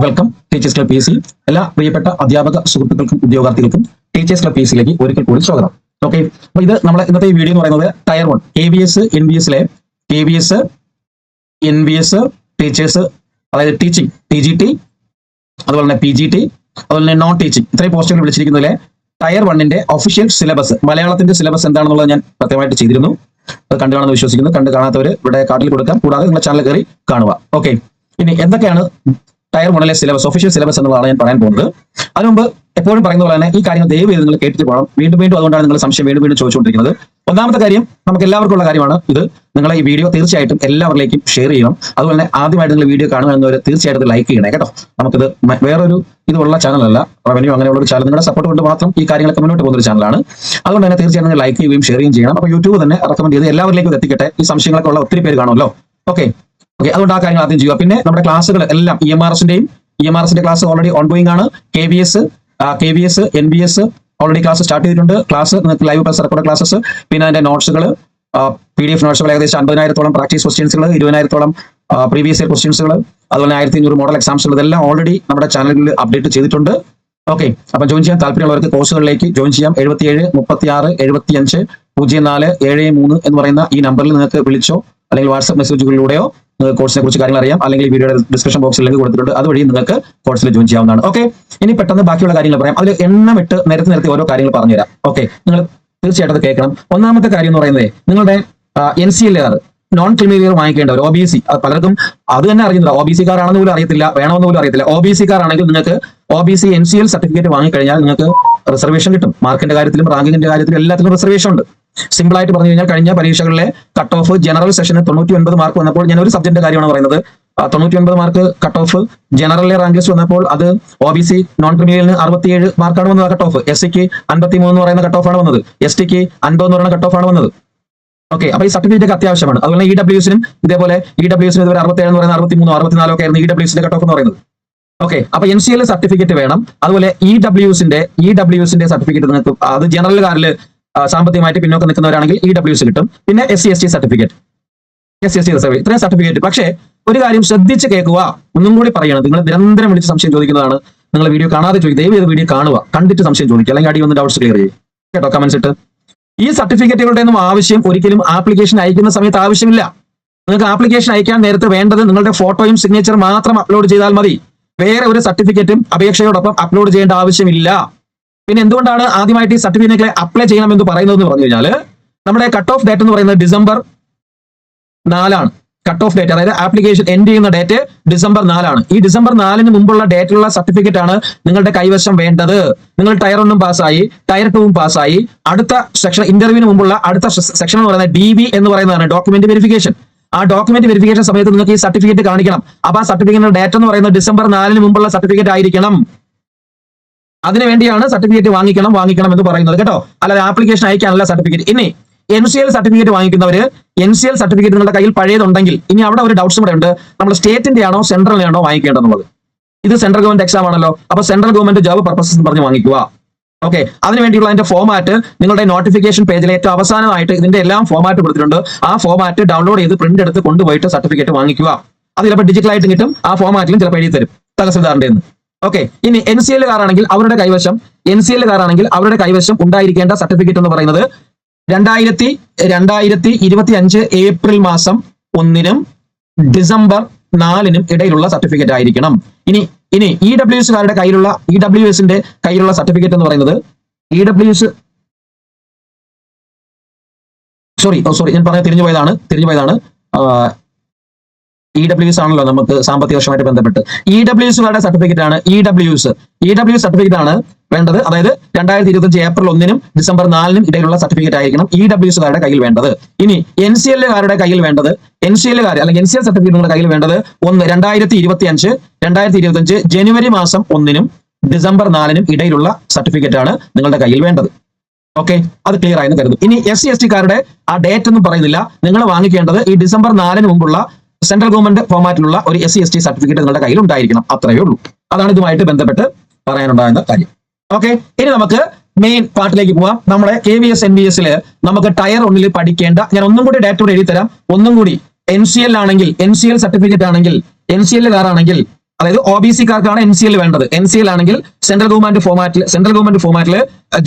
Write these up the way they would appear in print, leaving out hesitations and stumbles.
Welcome teachers club PSC. എല്ലാ പ്രിയപ്പെട്ട അധ്യാപക സുഹൃത്തുക്കൾക്കും ഉദ്യോഗാർത്ഥികൾക്കും ടീച്ചേഴ്സ് ക്ലബ് PSC ഒരിക്കൽ കൂടി സ്വാഗതം. ഓക്കെ, അപ്പൊ ഇത് നമ്മളെ ഇന്നത്തെ ഈ വീഡിയോ എന്ന് പറയുന്നത് tier 1 KVS NVS KVS NVS teachers, അതായത് ടീച്ചിങ് TGT, അതുപോലെ തന്നെ PGT, അതുപോലെ തന്നെ നോൺ ടീച്ചിങ്, ഇത്രയും പോസ്റ്റുകൾ വിളിച്ചിരിക്കുന്നതിലെ ടയർ 1 ഒഫീഷ്യൽ സിലബസ്, മലയാളത്തിന്റെ സിലബസ് എന്താണെന്നുള്ളത് ഞാൻ പ്രത്യേകമായിട്ട് ചെയ്തിരുന്നു. അത് കണ്ടു കാണുമെന്ന് വിശ്വസിക്കുന്നു. കണ്ടു കാണാത്തവർ ഇവിടെ കാർഡിൽ കൊടുക്കാം, കൂടാതെ നിങ്ങളുടെ ചാനൽ കയറി കാണുക. ഓക്കെ, ഇനി എന്തൊക്കെയാണ് ടയർ 1 സിലബസ്, ഒഫീഷ്യൽ സിലബസ് എന്നുള്ളതാണ് ഞാൻ പറയാൻ പോകുന്നത്. അതിന് മുമ്പ് എപ്പോഴും പറയുന്ന പോലെ തന്നെ ഈ കാര്യങ്ങൾ ദയവ് ചെയ്ത് നിങ്ങൾ കേട്ടിട്ട് പോകണം. വീണ്ടും അതുകൊണ്ടാണ് നിങ്ങൾ സംശയം വീണ്ടും ചോദിച്ചുകൊണ്ടിരിക്കുന്നത്. ഒന്നാമത്തെ കാര്യം, നമുക്ക് എല്ലാവർക്കും ഉള്ള കാര്യമാണ് ഇത്. നിങ്ങളെ ഈ വീഡിയോ തീർച്ചയായിട്ടും എല്ലാവരിലേക്കും ഷെയർ ചെയ്യണം. അതുപോലെ തന്നെ ആദ്യമായിട്ട് നിങ്ങൾ വീഡിയോ കാണുന്നവർ തീർച്ചയായിട്ടും ലൈക്ക് ചെയ്യണേ കേട്ടോ. നമുക്കിത് വേറൊരു ഇതുള്ള ചാനലല്ല, റവന്യൂ അങ്ങനെയുള്ള ഒരു ചാനൽ. നിങ്ങളുടെ സപ്പോർട്ട് കൊണ്ട് മാത്രം ഈ കാര്യങ്ങളൊക്കെ മുന്നോട്ട് പോകുന്ന ഒരു ചാനലാണ്. അതുകൊണ്ട് തന്നെ തീർച്ചയായും നിങ്ങൾ ലൈക്ക് ചെയ്യുകയും ഷെയർ ചെയ്യുകയും ചെയ്യണം. അപ്പോൾ യൂട്യൂബ് തന്നെ റെക്കമെൻഡ് ചെയ്ത് എല്ലാവരിലേക്കും എത്തിക്കട്ടെ. ഈ സംശയങ്ങളൊക്കെ ഉള്ള ഒത്തിരി പേര് കാണുമല്ലോ. ഓക്കെ, അതുകൊണ്ട് ആ കാര്യങ്ങൾ ആദ്യം ചെയ്യുക. പിന്നെ നമ്മുടെ ക്ലാസ്സുകൾ എല്ലാം EMRSന്റെ ക്ലാസ് ഓൾറെഡി ഓൺഗോയിങ് ആണ്. KVS NVS already class start ചെയ്തിട്ടുണ്ട്. ക്ലാസ് നിങ്ങൾക്ക് ലൈവ് പ്ലസ് റെക്കോർഡ് ക്ലാസ്സസ്, പിന്നെ അതിന്റെ നോട്ട്സുകൾ, PDF നോട്ട്സുകൾ, ഏകദേശം 50,000-ഓളം പ്രാക്ടീസ് ക്വസ്റ്റ്യൻസുകൾ, 20,000-ഓളം പ്രീവിയസ് ഇയർ ക്വസ്റ്റ്യൻസുകൾ, അതുപോലെ 1500 മോഡൽ എക്സാംസുകൾ, ഇതെല്ലാം ഓൾറെഡി നമ്മുടെ ചാനലിൽ അപ്ഡേറ്റ് ചെയ്തിട്ടുണ്ട്. ഓക്കെ, അപ്പം ജോയിൻ ചെയ്യാൻ താല്പര്യമുള്ളവർക്ക് കോഴ്സുകളിലേക്ക് ജോയിൻ ചെയ്യാം. 77 36 75 04 73 എന്ന് പറയുന്ന ഈ നമ്പറിൽ നിങ്ങൾക്ക് വിളിച്ചോ അല്ലെങ്കിൽ വാട്സ്ആപ്പ് മെസ്സേജുകളിലൂടെയോ നിങ്ങൾക്ക് കോഴ്സിനെ കുറിച്ച് കാര്യങ്ങൾ അറിയാം. അല്ലെങ്കിൽ ഈ വീഡിയോയുടെ ഡിസ്ക്രിപ്ഷൻ ബോക്സിൽ ലിങ്ക് കൊടുത്തിട്ടുണ്ട്, അതുവഴി നിങ്ങൾക്ക് കോഴ്സിൽ ജോയിൻ ചെയ്യാവുന്നതാണ്. ഓക്കെ, ഇനി പെട്ടെന്ന് ബാക്കിയുള്ള കാര്യങ്ങൾ പറയാം. അതിൽ എണ്ണമിട്ട് നിരത്തി ഓരോ കാര്യങ്ങൾ പറഞ്ഞുതരാം. ഓക്കെ, നിങ്ങൾ തീർച്ചയായിട്ടും അത് കേൾക്കണം. ഒന്നാമത്തെ കാര്യം എന്ന് പറയുന്നത്, നിങ്ങളുടെ NCLR നോൺ ക്രിമിനൽ വാങ്ങിക്കേണ്ടവർ, OBC, പലർക്കും അത് തന്നെ അറിയുന്നില്ല. OBC കാരാണെന്ന് പോലും അറിയത്തില്ല, വേണമെന്ന് പോലും അറിയത്തില്ല. OBC കാരാണെങ്കിൽ നിങ്ങൾക്ക് OBC NCL സർട്ടിഫിക്കറ്റ് വാങ്ങിക്കഴിഞ്ഞാൽ നിങ്ങൾക്ക് റിസർവേഷൻ കിട്ടും. മാർക്കിന്റെ കാര്യത്തിലും റാങ്കിങ്ങിന്റെ കാര്യത്തിലും എല്ലാത്തിലും റിസർവേഷൻ ഉണ്ട്. സിമ്പിൾ ആയിട്ട് പറഞ്ഞു കഴിഞ്ഞാൽ, കഴിഞ്ഞ പരീക്ഷകളിലെ കട്ട് ഓഫ് ജനറൽ സെഷന് 99 മാർക്ക് വന്നപ്പോൾ, ഞാൻ ഒരു സബ്ജക്റ്റിന്റെ കാര്യമാണ് പറയുന്നത്, 99 മാർക്ക് കട്ട് ഓഫ് ജനറലിലെ റാങ്ക് ലിസ്റ്റ് വന്നപ്പോൾ അത് OBC നോൺ ക്രിമിനലിന് 67 മാർക്കാണ് വന്നത് കട്ട് ഓഫ്. SCക്ക് 53 എന്ന് പറയുന്ന കട്ട് ഓഫ് ആണ് വന്നത്. STക്ക് 50 എന്ന് പറയുന്ന കട്ട് ഓഫ് ആണ് വന്നത്. ഓക്കെ, അപ്പൊ ഈ സർട്ടിഫിക്കറ്റ് ഒക്കെ അത്യാവശ്യമാണ്. അതുപോലെ EWSനും ഇതേപോലെ, EWSന് ഇതുവരെ 67 എന്ന് പറയുന്നത് 63 64 ഒക്കെ ആയിരുന്നു EWSന്റെ കട്ട് ഓഫ് എന്ന് പറയുന്നത്. ഓക്കെ, അപ്പൊ NCL സർട്ടിഫിക്കറ്റ് വേണം. അതുപോലെ EWSന്റെ സർട്ടിഫിക്കറ്റ് നിങ്ങൾക്ക്, അത് ജനറലുകാരിൽ സാമ്പത്തികമായിട്ട് പിന്നോക്കം നിൽക്കുന്നവരാണെങ്കിൽ EWS കിട്ടും. പിന്നെ SC/ST സർട്ടിഫിക്കറ്റ്, ഇത്രയും സർട്ടിഫിക്കറ്റ്. പക്ഷേ ഒരു കാര്യം ശ്രദ്ധിച്ച് കേൾക്കുക, ഒന്നും കൂടി പറയണം. നിങ്ങൾ നിരന്തരം വിളിച്ച് സംശയം ചോദിക്കുന്നതാണ്. നിങ്ങൾ വീഡിയോ കാണാതെ ചോദിക്കുക, ദയവ് ചെയ്ത് വീഡിയോ കാണുക, കണ്ടിട്ട് സംശയം ചോദിക്കുക, അല്ലെങ്കിൽ അടി ഒന്ന് ഡൗട്ട്സ് ക്ലിയർ ചെയ്യും കേട്ടോ, കമന്റ്സ് ഇട്ട്. ഈ സർട്ടിഫിക്കറ്റുകളുടെ ഒന്നും ആവശ്യം ഒരിക്കലും ആപ്ലിക്കേഷൻ അയക്കുന്ന സമയത്ത് ആവശ്യമില്ല. നിങ്ങൾക്ക് ആപ്ലിക്കേഷൻ അയക്കാൻ നേരത്തെ വേണ്ടത് നിങ്ങളുടെ ഫോട്ടോയും സിഗ്നേച്ചർ മാത്രം അപ്ലോഡ് ചെയ്താൽ മതി. വേറെ ഒരു സർട്ടിഫിക്കറ്റും അപേക്ഷയോടൊപ്പം അപ്ലോഡ് ചെയ്യേണ്ട ആവശ്യമില്ല. പിന്നെ എന്തുകൊണ്ടാണ് ആദ്യമായിട്ട് ഈ സർട്ടിഫിക്കറ്റുകളെ അപ്ലൈ ചെയ്യണമെന്ന് പറയുന്നതെന്ന് പറഞ്ഞു കഴിഞ്ഞാൽ, നമ്മുടെ കട്ട് ഓഫ് ഡേറ്റ് എന്ന് പറയുന്നത് December 4 കട്ട് ഓഫ് ഡേറ്റ്, അതായത് ആപ്ലിക്കേഷൻ എൻഡ് ചെയ്യുന്ന ഡേറ്റ് December 4. ഈ December 4 മുമ്പുള്ള ഡേറ്റിലുള്ള സർട്ടിഫിക്കറ്റ് ആണ് നിങ്ങളുടെ കൈവശം വേണ്ടത്. നിങ്ങൾ ടയർ 1 പാസ്സായി, ടയർ 2 പാസ്സായി, അടുത്ത സെക്ഷൻ ഇന്റർവ്യൂവിന് മുമ്പുള്ള അടുത്ത സെക്ഷൻ എന്ന് പറയുന്നത് DV എന്ന് പറയുന്നതാണ്, ഡോക്യുമെന്റ് വെരിഫിക്കേഷൻ. ആ ഡോക്യുമെന്റ് വെരിഫിക്കേഷൻ സമയത്ത് നിങ്ങൾക്ക് ഈ സർട്ടിഫിക്കറ്റ് കാണിക്കണം. അപ്പൊ ആ സർട്ടിഫിക്കറ്റിന്റെ ഡേറ്റ് എന്ന് പറയുന്നത് December 4 മുമ്പുള്ള സർട്ടിഫിക്കറ്റ് ആയിരിക്കണം. അതിനുവേണ്ടിയാണ് സർട്ടിഫിക്കറ്റ് വാങ്ങിക്കണം എന്ന് പറയുന്നത് കേട്ടോ, അല്ലാതെ ആപ്ലിക്കേഷൻ അയക്കാനല്ല സർട്ടിഫിക്കറ്റ്. ഇനി NCL സർട്ടിഫിക്കറ്റ് വാങ്ങിക്കുന്നവര്, NCL സർട്ടിഫിക്കറ്റ് നിങ്ങളുടെ കയ്യിൽ പഴയതുണ്ടെങ്കിൽ, ഇനി അവിടെ ഒരു ഡൗട്ട്സ് കൂടെ ഉണ്ട്, നമ്മൾ സ്റ്റേറ്റിന്റെ ആണോ സെൻട്രലിന്റെ ആണോ വാങ്ങിക്കേണ്ടതെന്നുള്ളത്. ഇത് സെൻട്രൽ ഗവൺമെന്റ് എക്സാം ആണല്ലോ, അപ്പൊ സെൻട്രൽ ഗവൺമെന്റ് ജോബ് പർപ്പസസ് എന്ന് പറഞ്ഞ് വാങ്ങിക്കുക. ഓക്കെ, അതിനുവേണ്ടിയുള്ള അതിന്റെ ഫോമാറ്റ് നിങ്ങളുടെ നോട്ടിഫിക്കേഷൻ പേജിൽ ഏറ്റവും അവസാനമായിട്ട് ഇതിന്റെ എല്ലാം ഫോമാറ്റ് കൊടുത്തിട്ടുണ്ട്. ആ ഫോമാറ്റ് ഡൗൺലോഡ് ചെയ്ത് പ്രിന്റ് എടുത്ത് കൊണ്ടുപോയിട്ട് സർട്ടിഫിക്കറ്റ് വാങ്ങിക്കുക. അത് ചിലപ്പോൾ ഡിജിറ്റലായിട്ട് കിട്ടും, ആ ഫോമാറ്റിലും ചിലപ്പോൾ എഴുതി തരും തഹസിൽദാറിന്റെ. ഓക്കെ, ഇനി NCL കാരാണെങ്കിൽ അവരുടെ കൈവശം ഉണ്ടായിരിക്കേണ്ട സർട്ടിഫിക്കറ്റ് എന്ന് പറയുന്നത് 2025 ഏപ്രിൽ മാസം 1 December 4 ഇടയിലുള്ള സർട്ടിഫിക്കറ്റ് ആയിരിക്കണം. ഇനി EWSകാരുടെ കയ്യിലുള്ള EWSന്റെ കയ്യിലുള്ള സർട്ടിഫിക്കറ്റ് എന്ന് പറയുന്നത് ഞാൻ പറയാൻ തിരിഞ്ഞു പോയതാണ്. EWS ആണല്ലോ നമുക്ക് സാമ്പത്തിക വർഷമായിട്ട് ബന്ധപ്പെട്ട്. EWSകാരുടെ സർട്ടിഫിക്കറ്റ് ആണ് EWS സർട്ടിഫിക്കറ്റ് ആണ് വേണ്ടത്. അതായത് 2025 ഏപ്രിൽ 1 December 4 ഇടയിലുള്ള സർട്ടിഫിക്കറ്റ് ആയിരിക്കണം EWSകാരുടെ കയ്യിൽ വേണ്ടത്. ഇനി NCLകാരുടെ കയ്യിൽ വേണ്ടത്, അല്ലെങ്കിൽ NCL സർട്ടിഫിക്കറ്റ് നിങ്ങളുടെ കയ്യിൽ വേണ്ടത് 2025 ജനുവരി മാസം 1 December 4 ഇടയിലുള്ള സർട്ടിഫിക്കറ്റ് ആണ് നിങ്ങളുടെ കയ്യിൽ വേണ്ടത്. ഓക്കെ, അത് ക്ലിയർ ആയെന്ന് കരുതും. ഇനി SC/STകാരുടെ ആ ഡേറ്റ് ഒന്നും പറയുന്നില്ല. നിങ്ങൾ വാങ്ങിക്കേണ്ടത് ഈ December 4 മുമ്പുള്ള സെൻട്രൽ ഗവൺമെന്റ് ഫോമാറ്റിലുള്ള ഒരു SC/ST സർട്ടിഫിക്കറ്റ് നിങ്ങളുടെ കയ്യിൽ ഉണ്ടായിരിക്കണം. അത്രയേ ഉള്ളൂ. അതാണ് ഇതുമായിട്ട് ബന്ധപ്പെട്ട് പറയാനുണ്ടാകുന്ന കാര്യം. ഓക്കെ, ഇനി നമുക്ക് മെയിൻ പാർട്ടിലേക്ക് പോവാം. നമ്മുടെ KVS NVSൽ നമുക്ക് ടയർ 1 പഠിക്കേണ്ട, ഞാൻ ഒന്നും കൂടി ഡേറ്റോടെ എഴുതി തരാം. ഒന്നും കൂടി NCL സർട്ടിഫിക്കറ്റ് ആണെങ്കിൽ, NCLകാരാണെങ്കിൽ അതായത് OBC-കാർക്കാണ് NCL വേണ്ടത്. NCL ആണെങ്കിൽ സെൻട്രൽ ഗവൺമെന്റ് ഫോമാറ്റിൽ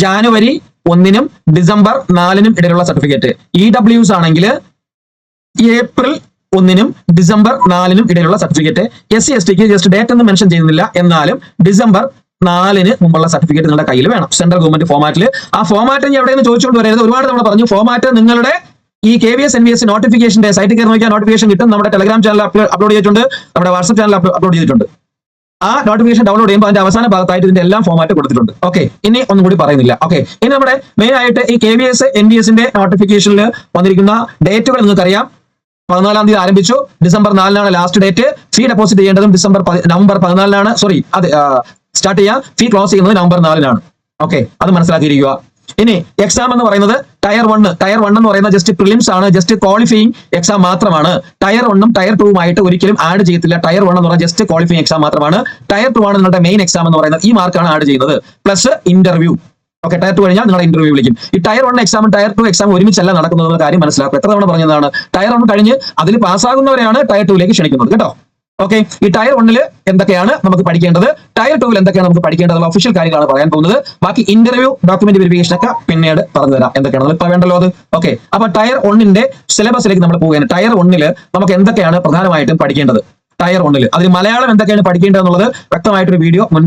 ജാനുവരി 1-നും December 4-നും ഇടയിലുള്ള സർട്ടിഫിക്കറ്റ്. EWS ആണെങ്കിൽ ഏപ്രിൽ 1-നും December 4-നും ഇടയിലുള്ള സർട്ടിഫിക്കറ്റ്. SC/STക്ക് ജസ്റ്റ് ഡേറ്റ് ഒന്നും മെൻഷൻ ചെയ്യുന്നില്ല, എന്നാലും December 4-ന് മുമ്പുള്ള സർട്ടിഫിക്കറ്റ് നിങ്ങളുടെ കയ്യിൽ വേണം സെൻട്രൽ ഗവൺമെന്റ് ഫോമാറ്റിൽ. ആ ഫോമാറ്റ് ഞാൻ എവിടെയെന്ന് ചോദിച്ചുകൊണ്ട് വരരുത്. ഒരുപാട് നമ്മൾ പറഞ്ഞു ഫോമാറ്റ് നിങ്ങളുടെ ഈ KVS NVS നോട്ടിഫിക്കേഷന്റെ സൈറ്റിൽ കയറി നോക്കിയാൽ നോട്ടിഫിക്കേഷൻ കിട്ടും. നമ്മുടെ ടെലഗ്രാം ചാനൽ അപ്ലോഡ് ചെയ്തിട്ടുണ്ട്, നമ്മുടെ വാട്സ്ആപ്പ് ചാനൽ അപ്ലോഡ് ചെയ്തിട്ടുണ്ട്. ആ നോട്ടിഫിക്കേഷൻ ഡൗൺലോഡ് ചെയ്യുമ്പോൾ അതിന്റെ അവസാന ഭാഗത്തായിട്ട് ഇതിന്റെ എല്ലാം ഫോമാറ്റ് കൊടുത്തിട്ടുണ്ട്. ഓക്കെ, ഇനി ഒന്നും കൂടി പറയുന്നില്ല. ഓക്കെ, ഇനി നമ്മുടെ മെയിൻ ആയിട്ട് ഈ KVS NVSന്റെ നോട്ടിഫിക്കേഷനിൽ വന്നിരിക്കുന്ന ഡേറ്റുകൾ നിങ്ങൾക്കറിയാം. 14-ാം തീയതി ആരംഭിച്ചു, December 4-നാണ് ലാസ്റ്റ് ഡേറ്റ്. ഫീ ഡെപ്പോസിറ്റ് ചെയ്യേണ്ടതും നവംബർ 14-നാണ്. സ്റ്റാർട്ട് ചെയ്യാം. ഫീ ക്ലോസ് ചെയ്യുന്നത് November 4-നാണ്. ഓക്കെ, അത് മനസ്സിലാക്കിയിരിക്കുക. ഇനി എക്സാം എന്ന് പറയുന്നത് ടയർ 1 എന്ന് പറയുന്നത് ജസ്റ്റ് പ്രിലിംസ് ആണ്, ജസ്റ്റ് ക്വാളിഫയിങ് എക്സാം മാത്രമാണ്. ടയർ 1-ഉം ടയർ 2-ഉം ആയിട്ട് ഒരിക്കലും ആഡ് ചെയ്യത്തില്ല. ടയർ 1 എന്ന് പറഞ്ഞാൽ ജസ്റ്റ് ക്വാളിഫയിങ് എക്സാം മാത്രമാണ്. ടയർ 2 ആണ് നിങ്ങളുടെ മെയിൻ എക്സാം എന്ന് പറയുന്നത്. ഈ മാർക്കാണ് ആഡ് ചെയ്യുന്നത്, പ്ലസ് ഇന്റർവ്യൂ. ഓക്കെ, ടയർ 2 കഴിഞ്ഞാൽ നിങ്ങളുടെ ഇന്റർവ്യൂ വിളിക്കും. ഈ ടയർ 1 എക്സാമും ടയർ 2 എക്സാം ഒരുമിച്ചല്ല നടക്കുന്നത് കാര്യം മനസ്സിലാക്കുക. എത്ര തവണ പറഞ്ഞതാണ്, ടയർ 1 കഴിഞ്ഞ് അതിൽ പാസ്സാകുന്നവരെയാണ് ടയർ 2-ലേക്ക് ക്ഷണിക്കുന്നത് കേട്ടോ. ഓക്കെ, ഈ ടയർ 1-ൽ എന്തൊക്കെയാണ് നമുക്ക് പഠിക്കേണ്ടത്, ടയർ 2-ൽ എന്തൊക്കെയാണ് നമുക്ക് പഠിക്കേണ്ടത്, ഒഫീഷ്യൽ കാര്യങ്ങളാണ് പറയാൻ പോകുന്നത്. ബാക്കി ഇന്റർവ്യൂ, ഡോക്യുമെന്റ് വെരിഫിക്കേഷൻ ഒക്കെ പിന്നീട് പറഞ്ഞു തരാം എന്തൊക്കെയാണ് ഇപ്പൊ വേണ്ടല്ലോ അത്. ഓക്കെ, അപ്പൊ ടയർ 1-ന്റെ സിലബസിലേക്ക് നമ്മൾ പോവുകയാണ്. ടയർ 1-ൽ നമുക്ക് എന്തൊക്കെയാണ് പ്രധാനമായിട്ടും പഠിക്കേണ്ടത്. ടയർ 1-ൽ അതിൽ മലയാളം എന്തൊക്കെയാണ് പഠിക്കേണ്ടത് എന്നുള്ളത് വ്യക്തമായിട്ടൊരു വീഡിയോ മുൻ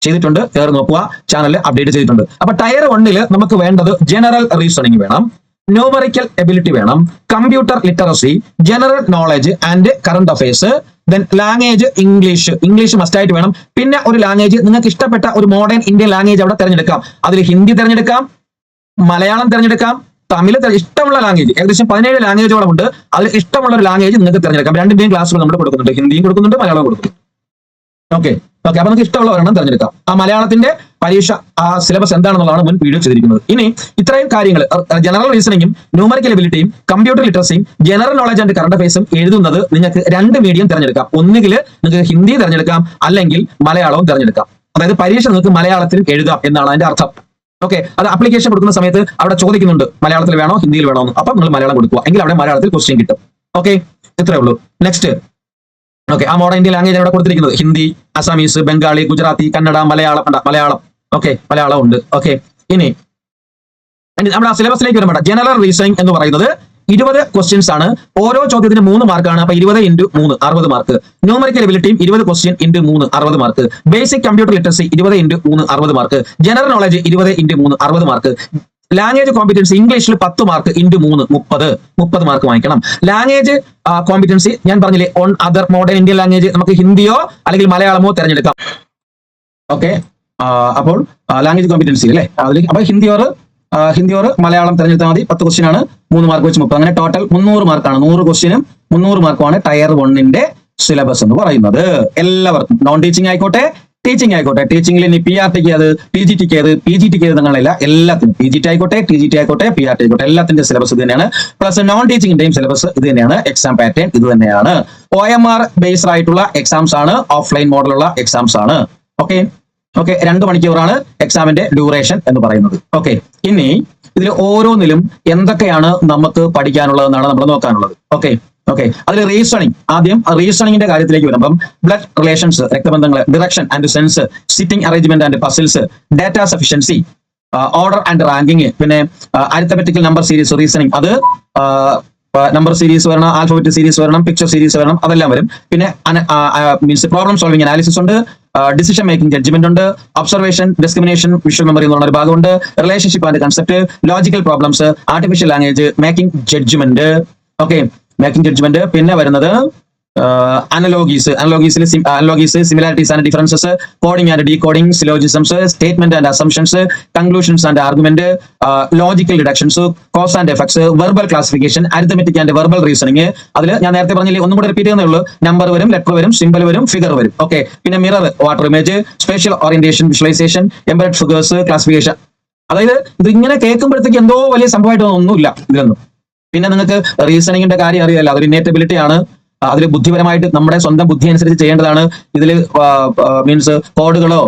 ചെയ്തിട്ടുണ്ട്, കയറി നോക്കുക, ചാനലിൽ അപ്ഡേറ്റ് ചെയ്തിട്ടുണ്ട്. അപ്പൊ ടയർ 1-ൽ നമുക്ക് വേണ്ടത് ജനറൽ റീസണിംഗ് വേണം, ന്യൂമറിക്കൽ എബിലിറ്റി വേണം, computer literacy, general knowledge and current affairs, then language English must ആയിട്ട് വേണം. പിന്നെ ഒരു ലാംഗ്വേജ് നിങ്ങൾക്ക് ഇഷ്ടപ്പെട്ട ഒരു മോഡേൺ ഇന്ത്യൻ ലാംഗ്വേജ് അവിടെ തിരഞ്ഞെടുക്കാം. അതിൽ ഹിന്ദി തിരഞ്ഞെടുക്കാം, മലയാളം തിരഞ്ഞെടുക്കാം, തമിഴ് ഇഷ്ടമുള്ള ലാംഗ്വേജ്. ഏകദേശം 17 ലാംഗ്വേജോളം ഉണ്ട്. അതിൽ ഇഷ്ടമുള്ള ഒരു ലാംഗ്വേജ് നിങ്ങൾക്ക് തിരഞ്ഞെടുക്കാം. രണ്ടിന്റെയും ക്ലാസ്സുകൾ നമ്മൾ കൊടുക്കുന്നുണ്ട്, ഹിന്ദിയും കൊടുക്കുന്നുണ്ട്, മലയാളവും കൊടുക്കുന്നുണ്ട്. ഓക്കെ, അപ്പൊ നിങ്ങൾക്ക് ഇഷ്ടമുള്ള ഒരെണ്ണം തിരഞ്ഞെടുക്കാം. ആ മലയാളത്തിന്റെ പരീക്ഷ ആ സിലബസ് എന്താണെന്നുള്ളതാണ് മുൻ വീഡിയോ ചെയ്തിരിക്കുന്നത്. ഇനി ഇത്രയും കാര്യങ്ങൾ ജനറൽ റീസണിങ്ങും ന്യൂമറിക്കൽ എബിലിറ്റിയും കമ്പ്യൂട്ടർ ലിറ്ററസിയും ജനറൽ നോളജ് ആൻഡ് കറണ്ട് അഫയേഴ്സും എഴുതുന്നത് നിങ്ങൾക്ക് 2 മീഡിയം തിരഞ്ഞെടുക്കാം. ഒന്നുകിൽ നിങ്ങൾക്ക് ഹിന്ദി തിരഞ്ഞെടുക്കാം, അല്ലെങ്കിൽ മലയാളവും തിരഞ്ഞെടുക്കാം. അതായത് പരീക്ഷ നിങ്ങൾക്ക് മലയാളത്തിലും എഴുതാം എന്നാണ് അതിന്റെ അർത്ഥം. ഓക്കെ, അത് ആപ്ലിക്കേഷൻ കൊടുക്കുന്ന സമയത്ത് അവിടെ ചോദിക്കുന്നുണ്ട് മലയാളത്തിൽ വേണോ ഹിന്ദിയിൽ വേണോ എന്ന്. അപ്പൊ നിങ്ങൾ മലയാളം കൊടുക്കുക, എങ്കിൽ അവിടെ മലയാളത്തിൽ ക്വസ്റ്റ്യൻ കിട്ടും. ഓക്കെ, ഇത്രേ ഉള്ളൂ. നെക്സ്റ്റ്, ഓക്കെ, ആ മോഡേൺ ഇന്ത്യൻ ലാംഗ്വേജ് അവിടെ കൊടുത്തിരിക്കുന്നത് ഹിന്ദി, അസാമീസ്, ബംഗാളി, ഗുജറാത്തി, കന്നഡ, മലയാളം. ഓക്കെ, മലയാളം ഉണ്ട്. ഓക്കെ, ഇനി നമ്മുടെ ആ സിലബസിലേക്ക് വരുമ്പോൾ ജനറൽ റീസണിംഗ് എന്ന് പറയുന്നത് 20 ക്വസ്റ്റ്യൻസ് ആണ്. ഓരോ ചോദ്യത്തിന് 3 മാർക്കാണ്. അപ്പൊ 20 × 3 60 മാർക്ക്. ന്യൂമറിക്കൽ എബിലിറ്റിയും 20 question × 3 60 mark. Basic computer literacy 20 × 3 60 mark. General knowledge 20 × 3 60 mark. Language competency ഇംഗ്ലീഷിൽ 10 മാർക്ക് × 3 30 മാർക്ക് വാങ്ങിക്കണം. ലാംഗ്വേജ് കോമ്പിറ്റൻസി ഞാൻ പറഞ്ഞില്ലേ, on other modern Indian language നമുക്ക് ഹിന്ദിയോ അല്ലെങ്കിൽ മലയാളമോ തിരഞ്ഞെടുക്കാം. ഓക്കെ, അപ്പോൾ ലാംഗ്വേജ് കോമ്പിറ്റൻസി അല്ലേ, അതിൽ അപ്പൊ ഹിന്ദി ഓർ മലയാളം തിരഞ്ഞെടുത്താൽ മതി. 10 ക്വസ്റ്റ്യൻ ആണ്, 3 മാർക്ക് വെച്ച് 30, അങ്ങനെ ടോട്ടൽ 300 മാർക്കാണ്. 100 ക്വസ്റ്റ്യനും 300 മാർക്കുമാണ് ടയർ 1-ന്റെ സിലബസ് എന്ന് പറയുന്നത്. എല്ലാവർക്കും നോൺ ടീച്ചിങ് ആയിക്കോട്ടെ ടീച്ചിങ് ആയിക്കോട്ടെ, ടീച്ചിങ്ങിൽ ഇനി PRTക്ക് അത് PGTക്ക് അത് PGTക്ക് അത് നിങ്ങളില്ല, എല്ലാത്തിനും PGT ആയിക്കോട്ടെ TGT ആയിക്കോട്ടെ PRT ആയിക്കോട്ടെ എല്ലാത്തിന്റെ സിലബസ് ഇത് തന്നെയാണ്. പ്ലസ് നോൺ ടീച്ചിങ്ങിന്റെയും സിലബസ് ഇത് തന്നെയാണ്. എക്സാം പാറ്റേൺ ഇത് തന്നെയാണ്. OMR ബേസ്ഡ് ആയിട്ടുള്ള എക്സാംസ് ആണ്, ഓഫ്ലൈൻ മോഡലുള്ള എക്സാംസ് ആണ്. ഓക്കെ, 2 മണിക്കൂറാണ് എക്സാമിന്റെ ഡ്യൂറേഷൻ എന്ന് പറയുന്നത്. ഓക്കെ, ഇനി ഇതിൽ ഓരോന്നിലും എന്തൊക്കെയാണ് നമുക്ക് പഠിക്കാനുള്ളതെന്നാണ് നമ്മൾ നോക്കാനുള്ളത്. ഓക്കെ, അതിൽ റീസണിങ്, ആദ്യം റീസണിങ്ങിന്റെ കാര്യത്തിലേക്ക് വരുമ്പം ബ്ലഡ് റിലേഷൻസ്, രക്തബന്ധങ്ങൾ, direction and sense, sitting arrangement and puzzles, data sufficiency, order and ranking, പിന്നെ അരിത്തമെറ്റിക്കൽ നമ്പർ സീരീസ് റീസണിങ്, അത് നമ്പർ സീരീസ് വരണം, ആൽഫബറ്റ് സീരീസ് വരണം, പിക്ചർ സീരീസ് വരണം, അതെല്ലാം വരും. പിന്നെ മീൻസ് പ്രോബ്ലം സോൾവിംഗ് അനാലിസിസ് ഉണ്ട്, ഡിസിഷൻ മേക്കിംഗ് ജഡ്ജ്മെന്റ് ഉണ്ട്, ഒബ്സർവേഷൻ, ഡിസ്ക്രിമിനേഷൻ, വിഷ്വൽ മെമ്മറി എന്നുള്ള ഒരു ഭാഗമുണ്ട്, relationship and concept, logical problems, artificial language, making judgement. Okay, making judgement. പിന്നെ വരുന്നത് analogies, similarities and differences, coding and decoding, syllogisms, statement and assumptions, conclusions and argument, logical deductions, cause and effects, verbal classification, arithmetic and verbal reasoning. അതിൽ ഞാൻ നേരത്തെ പറഞ്ഞില്ലേ, ഒന്നും കൂടെ repeat ചെയ്യുന്നേ ഉള്ളൂ. നമ്പർ വരും, ലെറ്റർ വരും, സിംബൽ വരും, ഫിഗർ വരും. ഓക്കെ, പിന്നെ mirror, water image, spatial orientation, visualisation, embedded figures, classification. അതായത് ഇത് ഇങ്ങനെ കേൾക്കുമ്പോഴത്തേക്ക് എന്തോ വലിയ സംഭവമായിട്ട് ഒന്നുമില്ല ഇതിലൊന്നും. പിന്നെ നിങ്ങൾക്ക് റീസണിങ്ങിന്റെ കാര്യം അറിയാമല്ലോ, അതൊരു ഇന്നേറ്റ് എബിലിറ്റി ആണ്. അതിൽ ബുദ്ധിപരമായിട്ട് നമ്മുടെ സ്വന്തം ബുദ്ധി അനുസരിച്ച് ചെയ്യേണ്ടതാണ്. ഇതിൽ മീൻസ് കോഡുകളോ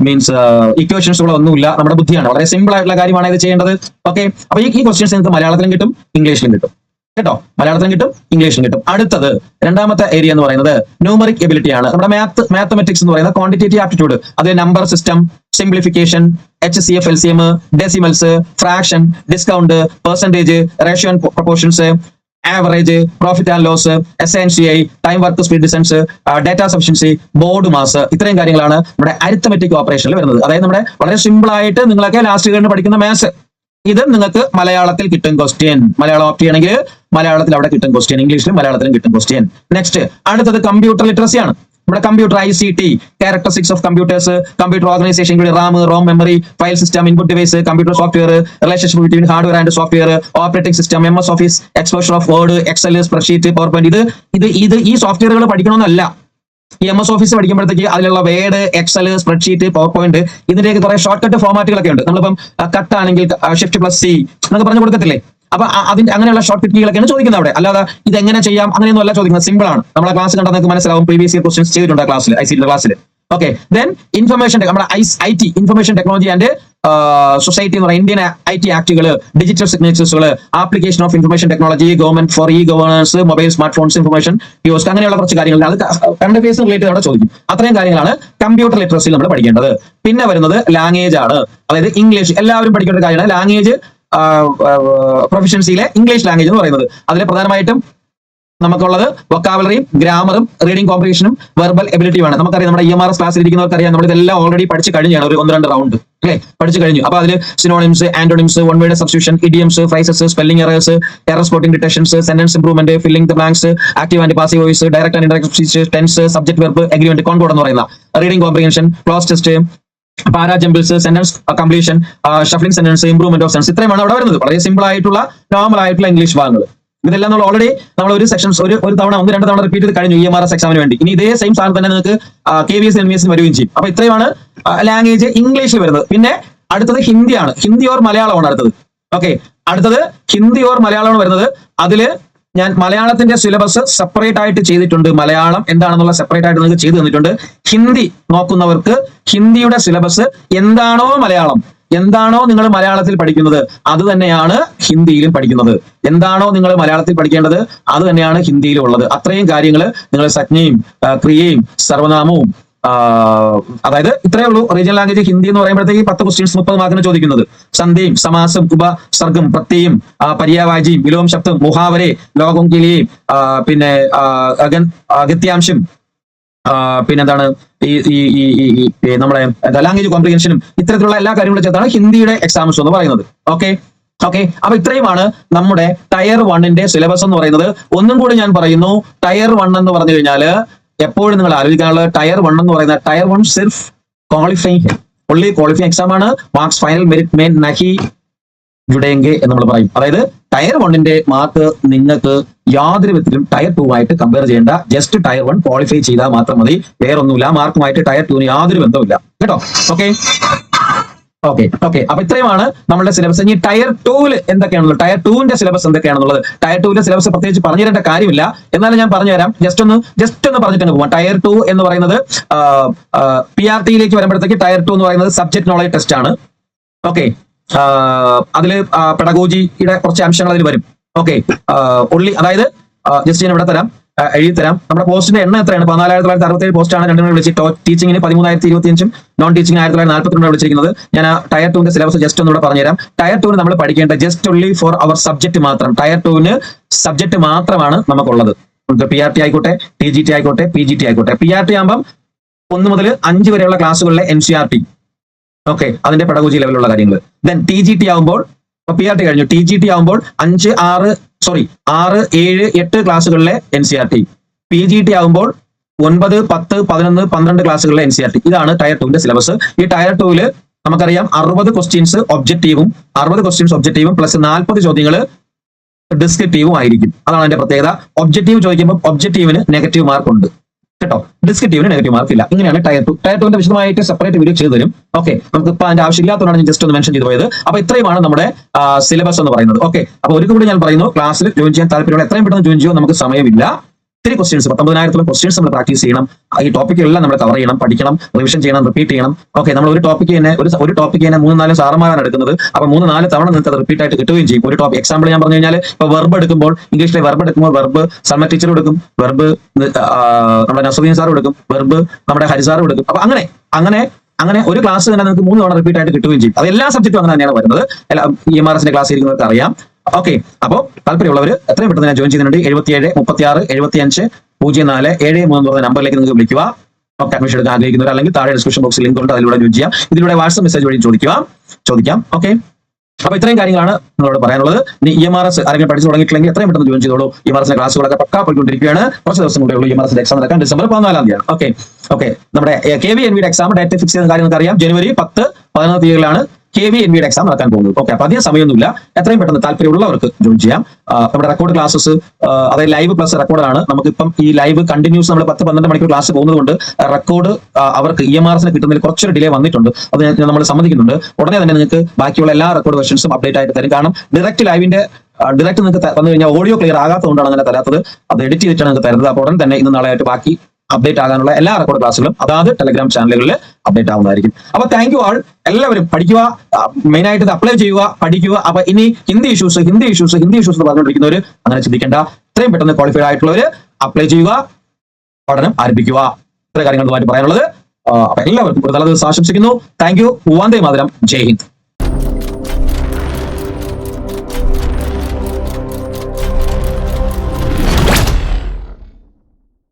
മീൻസ് ഇക്വേഷൻസുകളോ ഒന്നുമില്ല, നമ്മുടെ ബുദ്ധിയാണ്. വളരെ സിമ്പിൾ ആയിട്ടുള്ള കാര്യമാണ് ഇത് ചെയ്യേണ്ടത്. ഓക്കെ, അപ്പൊ ഈ ക്വസ്റ്റ്യൻസ് നിങ്ങൾക്ക് മലയാളത്തിലും കിട്ടും, ഇംഗ്ലീഷിലും കിട്ടും കേട്ടോ. മലയാളത്തിലും കിട്ടും, ഇംഗ്ലീഷിലും കിട്ടും. അടുത്തത് രണ്ടാമത്തെ ഏരിയ എന്ന് പറയുന്നത് ന്യൂമറിക് എബിലിറ്റി ആണ്. നമ്മുടെ മാത്തമെറ്റിക്സ് എന്ന് പറയുന്നത് ക്വാണ്ടിറ്റേറ്റീവ് ആപ്റ്റിറ്റ്യൂഡ്, അത് number system, simplification, HCF, LCM, decimals, fraction, discount, percentage, ratio and proportions, average, profit and loss, SNCI, time work speed distance, data sufficiency, board maths, ഇത്രയും കാര്യങ്ങളാണ് നമ്മുടെ അരിത്തമെറ്റിക് ഓപ്പറേഷനിൽ വരുന്നത്. അതായത് നമ്മുടെ വളരെ സിമ്പിൾ ആയിട്ട് നിങ്ങളൊക്കെ ലാസ്റ്റ് കഴിഞ്ഞ് പഠിക്കുന്ന മാത്സ്, ഇത് നിങ്ങൾക്ക് മലയാളത്തിൽ കിട്ടും ക്വസ്റ്റ്യൻ. മലയാളം ഓപ്റ്റ് ചെയ്യണമെങ്കിൽ മലയാളത്തിൽ അവിടെ കിട്ടും ക്വസ്റ്റ്യൻ, ഇംഗ്ലീഷിലും മലയാളത്തിലും കിട്ടും ക്വസ്റ്റ്യൻ. നെക്സ്റ്റ് അടുത്തത് കമ്പ്യൂട്ടർ ലിറ്ററസി ആണ്. നമ്മുടെ computer ICT, characteristics of computers, computer organization, ROM memory, file system, input device, computer software, relationship between hardware and software, operating system, MS Office, exposure of Word, Excel, spreadsheet, PowerPoint. ഇത് ഈ സോഫ്റ്റ്വെയറുകൾ പഠിക്കണമെന്നല്ല. ഈ MS Office പഠിക്കുമ്പോഴത്തേക്ക് അതിലുള്ള Word, Excel, spreadsheet, PowerPoint, ഇതിന്റെയൊക്കെ കുറെ short cut ഫോർമാറ്റുകളൊക്കെ ഉണ്ട്. നമ്മളിപ്പം കട്ട് ആണെങ്കിൽ Shift+C എന്നൊക്കെ പറഞ്ഞു കൊടുക്കത്തില്ലേ? അപ്പൊ അതിന്റെ അങ്ങനെയുള്ള ഷോർട്ട് കട്ട് കീകളൊക്കെയാണ് ചോദിക്കുന്നത് അവിടെ. അല്ലാതെ ഇത് എങ്ങനെ ചെയ്യാം അങ്ങനെയൊന്നും അല്ല ചോദിക്കുന്നത്. സിമ്പിൾ ആണ്. നമ്മളെ ക്ലാസ് കണ്ടാൽ നിങ്ങൾക്ക് മനസ്സിലാവും. പ്രീവിയസ് ഇയർ ക്വസ്റ്റ്യൻസ് ചെയ്തിട്ടുണ്ട് ക്ലാസ്സിൽ, ICT ക്ലാസ്സിൽ. ഓക്കെ, ദെൻ ഇൻഫർമേഷൻ, നമ്മുടെ IT, information technology and society എന്ന് പറയുന്ന ഇന്ത്യൻ IT ആക്ടുകൾ, ഡിജിറ്റൽ സിഗ്നേച്ചേഴ്സുകൾ, application of information technology, government for governance, mobile smart phones, information kiosk, അങ്ങനെയുള്ള കുറച്ച് കാര്യങ്ങൾ അത് കറണ്ട് അഫയേഴ്സ് റിലേറ്റഡ് അവിടെ ചോദിക്കും. അത്രയും കാര്യങ്ങളാണ് കമ്പ്യൂട്ടർ ലിറ്ററസിയിൽ നമ്മൾ പഠിക്കേണ്ടത്. പിന്നെ വരുന്നത് ലാംഗ്വേജ് ആണ്. അതായത് ഇംഗ്ലീഷ് എല്ലാവരും പഠിക്കേണ്ട ഒരു കാര്യമാണ്. ലാംഗ്വേജ് പ്രൊഫഷൻസിയിലെ ഇംഗ്ലീഷ് ലാംഗ്വേജ് എന്ന് പറയുന്നത്, അതിൽ പ്രധാനമായിട്ടും നമുക്കുള്ളത് വൊക്കാബുലറിയും ഗ്രാമറും റീഡിംഗ് കോംപ്രിഹെൻഷനും വെർബൽ എബിലിറ്റിയുമാണ്. നമുക്കറിയാം, നമ്മുടെ EMRS ക്ലാസ്സിൽ ഇരിക്കുന്നവർക്ക് അറിയാം, നമ്മൾ ഇതെല്ലാം ഓൾറെഡി പഠിച്ചു കഴിഞ്ഞാണ്. ഒരു 1-2 റൗണ്ട് അല്ലേ പഠിച്ചു കഴിഞ്ഞു. അപ്പൊ അതിൽ synonyms, antonyms, one word substitution, idioms, phrases, spelling errors, error spotting detections, sentence improvement, filling the blanks, active and passive voice, direct and indirect speech, tense, subject, verb, agreement, concord എന്ന് പറയുന്ന reading comprehension, cloze test, para jumbles, sentence completion, shuffling sentence, improvement of sense, ഇത്രയുമാണ് അവിടെ വരുന്നത്. വളരെ simple ആയിട്ടുള്ള normal ആയിട്ടുള്ള English ഭാഗങ്ങൾ. ഇതെല്ലാം നമ്മൾ ഓൾറെഡി ഒരു സെക്ഷൻസ് ഒരു തവണ 1-2 തവണ റിപ്പീറ്റ് ചെയ്ത് കഴിഞ്ഞു EMRS എക്സാമിന് വേണ്ടി. ഇനി ഇതേ സെയിം സാധനം തന്നെ നിങ്ങൾക്ക് KVS NVS വരികയും ചെയ്യും. അപ്പൊ ഇത്രയുമാണ് ലാംഗ്വേജ് ഇംഗ്ലീഷിൽ വരുന്നത്. പിന്നെ അടുത്തത് ഹിന്ദിയാണ്. ഹിന്ദി ഓർ മലയാളമാണ് അടുത്തത്. ഓക്കെ, അടുത്തത് ഹിന്ദി ഓർ മലയാളമാണ് വരുന്നത്. അതില് ഞാൻ മലയാളത്തിന്റെ സിലബസ് സെപ്പറേറ്റ് ആയിട്ട് ചെയ്തിട്ടുണ്ട്. മലയാളം എന്താണെന്നുള്ള സെപ്പറേറ്റ് ആയിട്ട് നിങ്ങൾക്ക് ചെയ്തു തന്നിട്ടുണ്ട്. ഹിന്ദി നോക്കുന്നവർക്ക് ഹിന്ദിയുടെ സിലബസ് എന്താണോ നിങ്ങൾ മലയാളത്തിൽ പഠിക്കുന്നത് അത് തന്നെയാണ് ഹിന്ദിയിലും പഠിക്കുന്നത്. എന്താണോ നിങ്ങൾ മലയാളത്തിൽ പഠിക്കേണ്ടത് അത് തന്നെയാണ് ഹിന്ദിയിലും ഉള്ളത്. അത്രയും കാര്യങ്ങൾ നിങ്ങൾ സംജ്ഞയും ക്രിയയും സർവനാമവും, അതായത് ഇത്രയേ ഉള്ളൂ. റീജിയണൽ ലാംഗ്വേജ് ഹിന്ദി എന്ന് പറയുമ്പോഴത്തേക്ക് 10 ക്വസ്റ്റ്യൻസ് 30 മാർക്കിന് ചോദിക്കുന്നത്. സന്ധിയും സമാസം, ഉപസർഗം, പ്രത്യയം, പര്യാവാചിയും, വിലോം ശബ്ദം, മുഹാവരെ, ലോകം കിളിയും, പിന്നെ ഗത്യാംശം, പിന്നെന്താണ് ഈ നമ്മുടെ ലാംഗ്വേജ് കോംപ്രിഹെൻഷനും, ഇത്തരത്തിലുള്ള എല്ലാ കാര്യങ്ങളും ചേർത്താണ് ഹിന്ദിയുടെ എക്സാംസ് എന്ന് പറയുന്നത്. ഓക്കെ, അപ്പൊ ഇത്രയുമാണ് നമ്മുടെ ടയർ 1ന്റെ സിലബസ് എന്ന് പറയുന്നത്. ഒന്നും കൂടി ഞാൻ പറയുന്നു, ടയർ 1 എന്ന് പറഞ്ഞു കഴിഞ്ഞാൽ എപ്പോഴും നിങ്ങൾ ആലോചിക്കാനുള്ളത് ടയർ 1 എന്ന് പറയുന്നത് ടയർ 1 സിർഫ് ക്വാളിഫൈങ് എക്സാം ആണ്. മാർക്സ് ഫൈനൽ മെറിറ്റ് മെയിൻ നഹി ജുഡേങ്കെ എന്ന് നമ്മൾ പറയും. അതായത് ടയർ 1ന്റെ മാർക്ക് നിങ്ങൾക്ക് യാതൊരു വിധത്തിലും ടയർ 2 ആയിട്ട് കമ്പയർ ചെയ്യേണ്ട. ജസ്റ്റ് ടയർ 1 ക്വാളിഫൈ ചെയ്താൽ മാത്രം മതി, വേറൊന്നുമില്ല. മാർക്കുമായിട്ട് ടയർ 2ന് യാതൊരു ബന്ധമില്ല കേട്ടോ. ഓക്കെ, അപ്പൊ ഇത്രയുമാണ് നമ്മുടെ സിലബസ്. ഇനി ടയർ 2-ൽ എന്തൊക്കെയാണുള്ളത്, ടയർ 2ന്റെ സിലബസ് എന്തൊക്കെയാണെന്നുള്ളത്. ടയർ 2ലെ സിലബസ് പ്രത്യേകിച്ച് പറഞ്ഞു തരേണ്ട കാര്യമില്ല, എന്നാലും ഞാൻ പറഞ്ഞുതരാം. ജസ്റ്റ് ഒന്ന് പറഞ്ഞിട്ട് പോവാം. ടയർ 2 എന്ന് പറയുന്നത് PRT-യിലേക്ക് വരുമ്പോഴത്തേക്ക് ടയർ 2 എന്ന് പറയുന്നത് സബ്ജക്ട് നോളജ് ടെസ്റ്റ് ആണ്. ഓക്കെ, അതില് പെഡഗോജിയുടെ കുറച്ച് അംശങ്ങൾ അതിൽ വരും. ഓക്കെ, അതായത് ജസ്റ്റ് ഞാൻ ഇവിടെ എഴുതി തരാം. നമ്മുടെ പോസ്റ്റിന്റെ എണ്ണം എത്രയാണ്? 14,967 പോസ്റ്റാണ്. 2 വിളിച്ച് ടീച്ചിങ്ങിന് 13,025 നോൺ ടീച്ചിങ്ങിന് 1942 വിളിച്ചിരിക്കുന്നത്. ഞാൻ ടയർ 2ന്റെ സിലബസ് ജസ്റ്റ് ഒന്നുകൂടെ പറഞ്ഞുതരാം. ടയർ 2 നമ്മൾ പഠിക്കേണ്ട ജസ്റ്റ് ഓൺലി ഫോർ അവർ സബ്ജക്ട് മാത്രം. ടയർ 2ന് സബ്ജക്ട് മാത്രമാണ് നമുക്കുള്ളത്. PRT ആയിക്കോട്ടെ, TGT ആയിക്കോട്ടെ, PGT ആയിക്കോട്ടെ. PRT ആകുമ്പം 1 മുതൽ 5 വരെയുള്ള ക്ലാസ്സുകളിലെ NCERT, ഓക്കെ, അതിന്റെ പെഡഗോജി ലെവലുള്ള കാര്യങ്ങൾ. ദെൻ TGT ആകുമ്പോൾ, PRT കഴിഞ്ഞു, TGT ആകുമ്പോൾ 6, 7, 8 ക്ലാസ്സുകളിലെ NCERT. PGT ആകുമ്പോൾ 9, 10, 11, 12 ക്ലാസ്സുകളിലെ NCERT. ഇതാണ് ടയർ 2ന്റെ സിലബസ്. ഈ ടയർ 2-ൽ നമുക്കറിയാം 60 ക്വസ്റ്റ്യൻസ് ഒബ്ജക്റ്റീവും പ്ലസ് 40 ചോദ്യങ്ങൾ ഡിസ്ക്രിപ്റ്റീവും ആയിരിക്കും. അതാണ് അതിന്റെ പ്രത്യേകത. ഒബ്ജക്റ്റീവ് ചോദിക്കുമ്പോൾ ഒബ്ജക്റ്റീവിന് നെഗറ്റീവ് മാർക്ക് ഉണ്ട് കേട്ടോ, ഡിസ്ക്രിപ്റ്റീവിന് നെഗറ്റീവ് മാർക്ക് ഇല്ല. ഇങ്ങനെയാണ് ടയർ 2. ടയർ 2ന്റെ വിശദമായിട്ട് സെപ്പറേറ്റ് വീഡിയോ ചെയ്തു തരും. ഓക്കെ, നമുക്ക് ഇപ്പൊ അതിന്റെ ആവശ്യമില്ലാത്തതുകൊണ്ടാണ് ഞാൻ ജസ്റ്റ് ഒന്ന് മെൻഷൻ ചെയ്തു പോയത്. അപ്പൊ ഇത്രയുമാണ് നമ്മുടെ സിലബസ് എന്ന് പറയുന്നത്. ഓക്കെ, അപ്പൊ ഒരിക്കൽ കൂടി ഞാൻ പറയുന്നു, ക്ലാസ്സിൽ ജോയിൻ ചെയ്യാൻ താല്പര്യമുള്ള എത്രയും പെട്ടെന്ന് ജോയിൻ ചെയ്യുമോ, നമുക്ക് സമയമില്ല. ഒത്തിരി ക്വസ്റ്റ്യൻസ് 19,000 ക്വസ്റ്റ്യൻസ് നമ്മൾ പ്രാക്ടീസ് ചെയ്യണം. ഈ ടോപ്പിക്കുകളെല്ലാം നമ്മൾ കവർ ചെയ്യണം, പഠിക്കണം, റിവിഷൻ ചെയ്യണം, റിപ്പീറ്റ് ചെയ്യണം. ഓക്കെ, നമ്മൾ ഒരു ടോപ്പിക്ക് തന്നെ ഒരു ടോപ്പിക്ക് തന്നെ 3-4 സാറന്മാരാണ് എടുക്കുന്നത്. അപ്പൊ 3-4 തവണ നിങ്ങൾക്ക് അത് റിപ്പീറ്റ് ആയിട്ട് കിട്ടുകയും ചെയ്യും. ഒരു ടോപ്പിക് എക്സാമ്പിൾ ഞാൻ പറഞ്ഞു കഴിഞ്ഞാൽ ഇപ്പൊ വെർബ് എടുക്കുമ്പോൾ, ഇംഗ്ലീഷിലെ വെർബ് എടുക്കുമ്പോൾ വെർബ് സൽമ ടീച്ചർ എടുക്കും, വെർബ് നമ്മുടെ നസുദ്ദീൻ സാർ എടുക്കും, വെർബ് നമ്മുടെ ഹരിസാർ എടുക്കും. അപ്പൊ അങ്ങനെ ഒരു ക്ലാസ് തന്നെ നിങ്ങൾക്ക് 3 തവണ റിപ്പീറ്റ് ആയിട്ട് കിട്ടുകയും ചെയ്യും. അത് എല്ലാ സബ്ജക്റ്റും അങ്ങനെ തന്നെയാണ് വരുന്നത്. EMRSന്റെ ക്ലാസ് ഇരിക്കുന്നവർക്ക് അറിയാം. ഓക്കെ, അപ്പോൾ താല്പര്യമുള്ളവർ എത്രയും പെട്ടെന്ന് ഞാൻ ജോയിൻ ചെയ്യുന്നുണ്ട്. 77 36 75 04 73 എന്ന് പറഞ്ഞ നമ്പറിലേക്ക് നിങ്ങൾക്ക് വിളിക്കുക. ഓക്കെ, അഡ്മിഷൻ എടുക്കാൻ ആഗ്രഹിക്കുന്നവർ അല്ലെങ്കിൽ താഴെ ഡിസ്ക്രിപ്ഷൻ ബോക്സിൽ ലിങ്ക് ഉണ്ട്, അതിലൂടെ ജോയിൻ ചെയ്യാം. ഇതിലൂടെ വാട്സ്ആപ്പ് മെസ്സേജ് വഴി ചോദിക്കാം. ഓക്കെ, അപ്പൊ ഇത്രയും കാര്യങ്ങളാണ് നിങ്ങളോട് പറയാനുള്ളത്. ഇനി EMRS ആരെങ്കിലും പഠിച്ചു തുടങ്ങിയിട്ടില്ലെങ്കിൽ എത്രയും പെട്ടെന്ന് ജോയിൻ ചെയ്തോളൂ. EMRSന്റെ ക്ലാസ്സുകളൊക്കെ പക്കാ പോയിക്കൊണ്ടിരിക്കുകയാണ്. കുറച്ച് ദിവസം കൂടെ ഉള്ളൂ EMRSന്റെ എക്സാം നടക്കാൻ. ഡിസംബർ 14 തീയതിയാണ്. ഓക്കെ, നമ്മുടെ KVNVയുടെ എക്സാം ഡേറ്റ് ഫിക്സ് ചെയ്യുന്ന കാര്യം നിങ്ങൾക്ക് അറിയാം. ജനുവരി 10, 11 തീയതികളാണ് KVNVയുടെ എക്സാം നടക്കാൻ പോകുന്നത്. ഓക്കെ, അപ്പൊ അധികം സമയമൊന്നുമില്ല. എത്രയും പെട്ടെന്ന് താല്പര്യമുള്ളവർക്ക് ജോയിൻ ചെയ്യാം. നമ്മുടെ റെക്കോർഡ് ക്ലാസ്സസ്, അതായത് ലൈവ് പ്ലസ് റെക്കോർഡാണ്. നമുക്കിപ്പം ഈ ലൈവ് കണ്ടിന്യൂസ് നമ്മൾ 10-12 മണിക്കൂർ ക്ലാസ് പോകുന്നതുകൊണ്ട് റെക്കോർഡ് അവർക്ക് EMRSന് കിട്ടുന്നതിൽ കുറച്ചൊരു ഡിലേ വന്നിട്ടുണ്ട്. അത് നമ്മൾ സമ്മതിക്കുന്നുണ്ട്. ഉടനെ തന്നെ നിങ്ങൾക്ക് ബാക്കിയുള്ള എല്ലാ റെക്കോർഡ് വെർഷൻസും അപ്ഡേറ്റ് ആയിട്ട് തരും. കാരണം ഡയറക്റ്റ് നിങ്ങൾക്ക് തന്നു കഴിഞ്ഞാൽ ഓഡിയോ ക്ലിയർ ആകാത്തതുകൊണ്ടാണ് അങ്ങനെ തരാത്തത്. അത് എഡിറ്റ് ചെയ്തിട്ടാണ് നിങ്ങൾക്ക് തരുന്നത്. അപ്പോൾ ഉടൻ തന്നെ ഇന്ന് നാളെ ആയിട്ട് ബാക്കി അപ്ഡേറ്റ് ആകാനുള്ള എല്ലാ റെക്കോർഡ് ക്ലാസ്സുകളും അതാത് ടെലഗ്രാം ചാനലുകളിൽ അപ്ഡേറ്റ് ആവുന്നതായിരിക്കും. അപ്പൊ താങ്ക് യു ആൾ. എല്ലാവരും പഠിക്കുക, മെയിൻ ആയിട്ട് ഇത് അപ്ലൈ ചെയ്യുക, പഠിക്കുക. അപ്പൊ ഇനി ഹിന്ദി ഇഷ്യൂസ് എന്ന് പറഞ്ഞുകൊണ്ടിരിക്കുന്നവർ അങ്ങനെ ചിന്തിക്കേണ്ട. ഇത്രയും പെട്ടെന്ന് ക്വാളിഫൈഡ് ആയിട്ടുള്ളവർ അപ്ലൈ ചെയ്യുക, പഠനം ആരംഭിക്കുക. ഇത്ര കാര്യങ്ങളുമായിട്ട് പറയാനുള്ളത്. അപ്പൊ എല്ലാവർക്കും ഒരു നല്ല ദിവസം ആശംസിക്കുന്നു. Thank you. വന്ദേ മാതരം. ജയ് ഹിന്ദ്.